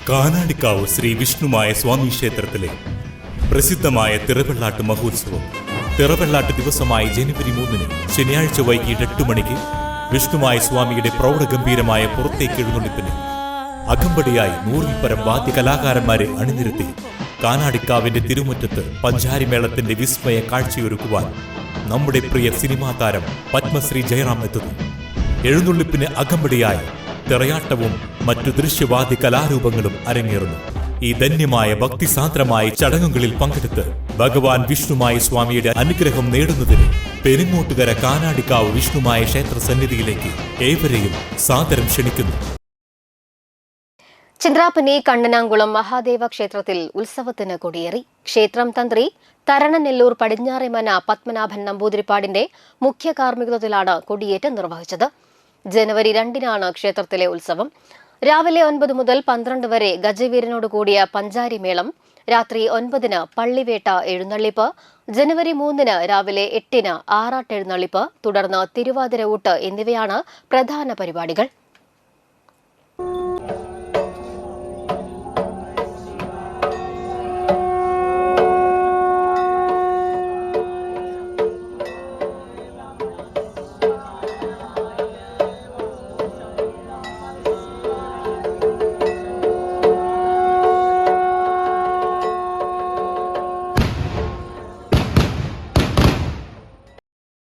കാനാടിക്കാവ് ശ്രീ വിഷ്ണുമായ സ്വാമി ക്ഷേത്രത്തിലെ പ്രസിദ്ധമായ തിറവെള്ളാട്ട് മഹോത്സവം തിറവെള്ളാട്ട് ദിവസമായ ജനുവരി 3 ശനിയാഴ്ച വൈകിട്ട് 8 മണിക്ക് വിഷ്ണുമായ സ്വാമിയുടെ പ്രൗഢഗംഭീരമായ പുറത്തേക്ക് എഴുന്നള്ളിപ്പിന് അകമ്പടിയായി 100-ൽ പരം വാദ്യ കലാകാരന്മാരെ അണിനിരത്തി കാനാടിക്കാവിന്റെ തിരുമുറ്റത്ത് പഞ്ചാരിമേളത്തിന്റെ വിസ്മയ കാഴ്ചയൊരുക്കുവാൻ നമ്മുടെ പ്രിയ സിനിമാ താരം പത്മശ്രീ ജയറാം എത്തുന്നു. എഴുന്നള്ളിപ്പിന് അകമ്പടിയായി തിറയാട്ടവും മറ്റു ദൃശ്യവാദ്യ കലാരൂപങ്ങളും അരങ്ങേറുന്നു. ഈ ധന്യമായ ഭക്തിസാന്ദ്രമായ ചടങ്ങുകളിൽ പങ്കെടുത്ത് ഭഗവാൻ വിഷ്ണുമായ സ്വാമിയുടെ അനുഗ്രഹം നേടുന്നതിന് പെരിങ്ങോട്ടുകര കാനാടിക്കാവ് വിഷ്ണുമായ ക്ഷേത്ര സന്നിധിയിലേക്ക് ഏവരെയും സാദരം ക്ഷണിക്കുന്നു. ചിന്ത്രാപ്പനി കണ്ണനാംകുളം മഹാദേവ ക്ഷേത്രത്തിൽ ഉത്സവത്തിന് കൊടിയേറി. ക്ഷേത്രം തന്ത്രി തരണനെല്ലൂർ പടിഞ്ഞാറേമന പത്മനാഭൻ നമ്പൂതിരിപ്പാടിന്റെ മുഖ്യ കാർമ്മികത്വത്തിലാണ് കൊടിയേറ്റ് നിർവഹിച്ചത്. ജനുവരി 2 ക്ഷേത്രത്തിലെ ഉത്സവം. രാവിലെ 9 മുതൽ 12 വരെ ഗജവീരനോട് കൂടിയ പഞ്ചാരിമേളം, രാത്രി 9 പള്ളിവേട്ട എഴുന്നള്ളിപ്പ്, ജനുവരി 3 രാവിലെ 8 ആറാട്ടെഴുന്നള്ളിപ്പ്, തുടർന്ന് തിരുവാതിര ഊട്ട് എന്നിവയാണ് പ്രധാന പരിപാടികൾ.